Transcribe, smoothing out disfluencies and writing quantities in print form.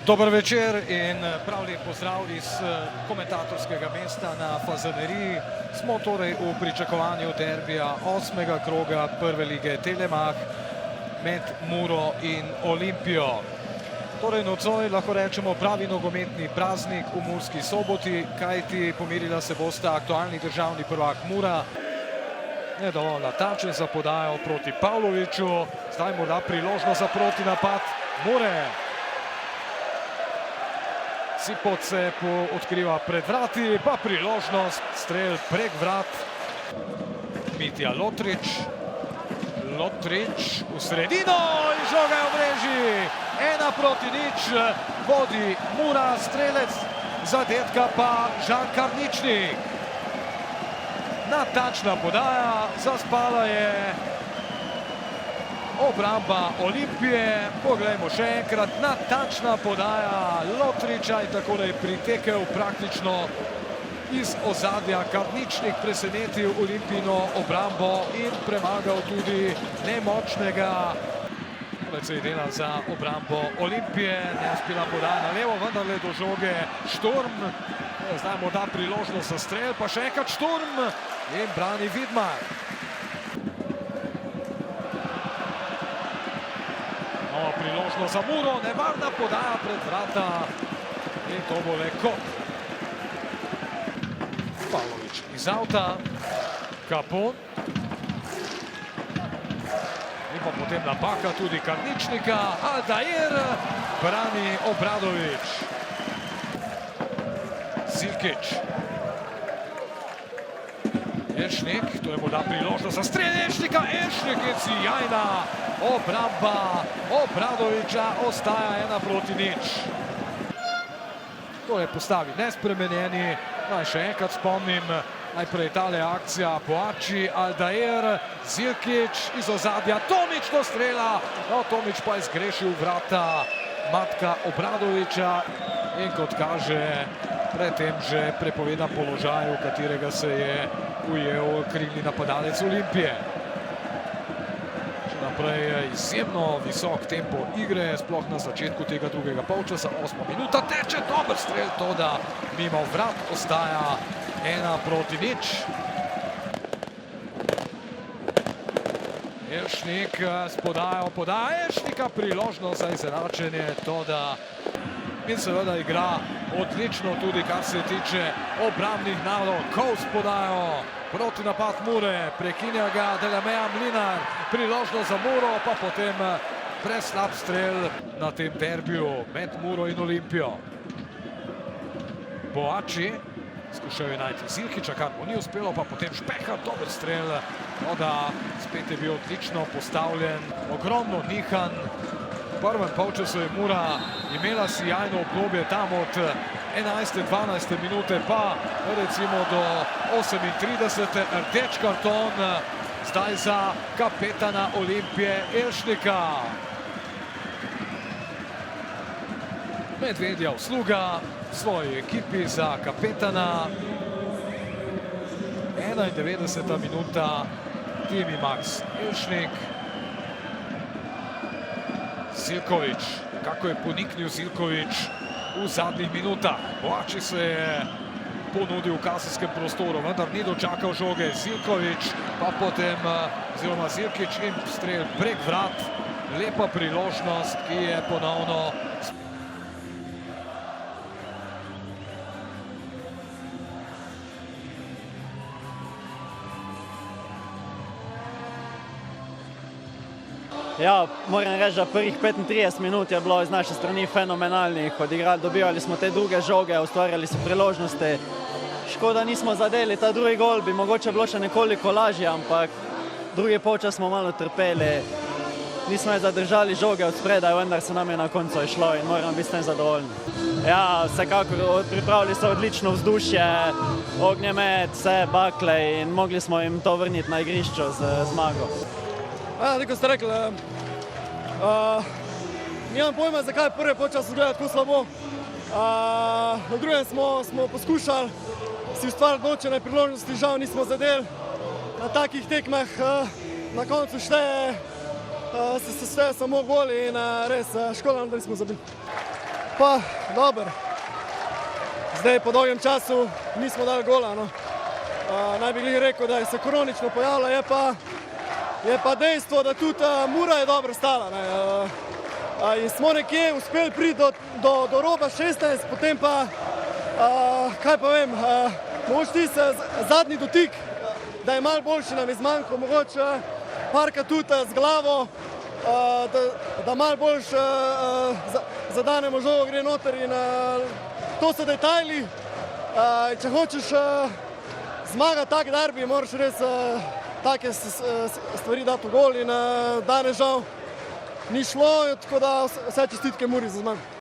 Dober večer in prav lep pozdrav iz komentatorskega mesta na Fazaneriji. Smo torej v pričakovanju derbija 8. kroga prve lige Telemach med Muro in Olimpijo. Torej nocoj lahko rečemo pravi nogometni praznik v Murski Soboti, kajti pomerila se bosta aktualni državni prvak Mura. Ne dovolj natančen za podajo proti Pavloviću, zdaj morda priložnost za protinapad Mure. Cipot se odkriva pred vrati, pa priložnost, strel prek vrat. Mitja Lotrič. Lotrič v sredino in žoga je v mreži. 1:0 vodi Mura, strelec zadetka pa Žan Karničnik. Natančna podaja, zaspala je obramba Olimpije. Poglejmo še enkrat, natančna podaja Lotriča in takole je pritekel praktično iz ozadja. Karničnik presenetil Olimpijino obrambo in premagal tudi nemočnega. Precej dela za obrambo Olimpije, ne uspela podaja na levo, vendarle do žoge Šturm. Zdaj mu da priložnost za strel, pa še enkrat Šturm in brani Vidmar. Nova priložnost za Muro, nevarna podaja pred vrata in to bo le kot. Pavlović iz avta, Kapun. In pa potem napaka tudi Karničnika, Aldair, brani Obradović. Zilkić. Elšnik, to je morda priložnost za strel Elšnika, Elšnik je sjajna obramba Obradovića, ostaja 1:0. To je postavi nespremenjeni, naj še enkrat spomnim, najprej tale akcija Poači, Aldair, Zilkić iz ozadja, Tomić do strela, no Tomić pa je zgrešil vrata Matka Obradovića in kot kaže, predtem že prepovedan položaj, v katerega se je ujel krilni napadalec Olimpije. Še naprej izjemno visok tempo igre, sploh na začetku tega drugega polčasa, 8. minuta, teče dober strel, toda mimo vrat ostaja 1:0. Elšnik s podajo, podaja Elšnika, priložnost za izenačenje, toda in seveda igra odlično tudi, kar se tiče obrambnih nalog. Kovs podajo, protinapad Mure, prekinja ga Delameja Mlinar, priložnost za Muro, pa potem preslab strel na tem derbiju med Muro in Olimpijo. Poači, skušajo je najti Zilkića, kar mu ni uspelo, pa potem Špehar, dober strel, da spet je bil odlično postavljen, ogromno nihanj. V prvem polčasu je Mura imela sijajno obdobje, tam od 11. 12. minute pa recimo do 38. rdeč karton, zdaj za kapetana Olimpije Elšnika. Medvedja usluga svoji ekipi za kapetana. 91. minuta, Timi Max Elšnik. Zilković, kako je poniknil Zilković v zadnjih minutah. Poači se je ponudil v kazenskem prostoru, vendar ni dočakal žoge. Zilković, pa potem oziroma Zilkić in strel prek vrat. Lepa priložnost, ki je ponovno Ja, moram reči, da prvih 35 minut je bilo iz naše strani fenomenalnih. Dobivali smo te druge žoge, ustvarjali so priložnosti. Škoda nismo zadeli, ta drugi gol bi mogoče bilo še nekoliko lažje, ampak drugi polčas smo malo trpeli. Nismo je zadržali žoge od spredaj, vendar se nam je na koncu išlo in moram biti s tem zadovoljni. Ja, vsekakor pripravili so odlično vzdušje, ognjemet, vse bakle in mogli smo jim to vrniti na igrišču z zmago. Ja, tako ste rekli, nimam pojma, zakaj je prvi polčas izgleda tako slabo. Na drugem smo poskušali si ustvariti določene priložnosti, žal nismo zadeli. Na takih tekmah na koncu šteje samo gol in res škoda, da nismo zabili. Pa, dober. Zdaj po dolgem času nismo dali gola. No. Naj bi glih rekel, da je se kronično pojavila, je pa dejstvo, da tudi Mura je dobro stala. Ne. In smo nekje uspeli priti do roba 16, potem pa, kaj pa vem, mogoče ti se zadnji dotik, da je malo boljši nam izmanjko, mogoče parka tudi z glavo, da malo boljš zadanemo žogo, gre noter in to so detajli. Če hočeš zmagati tak derbi, moraš res take stvari dati v gol in danes žal ni šlo, tako da vse čestitke Muri za zmago.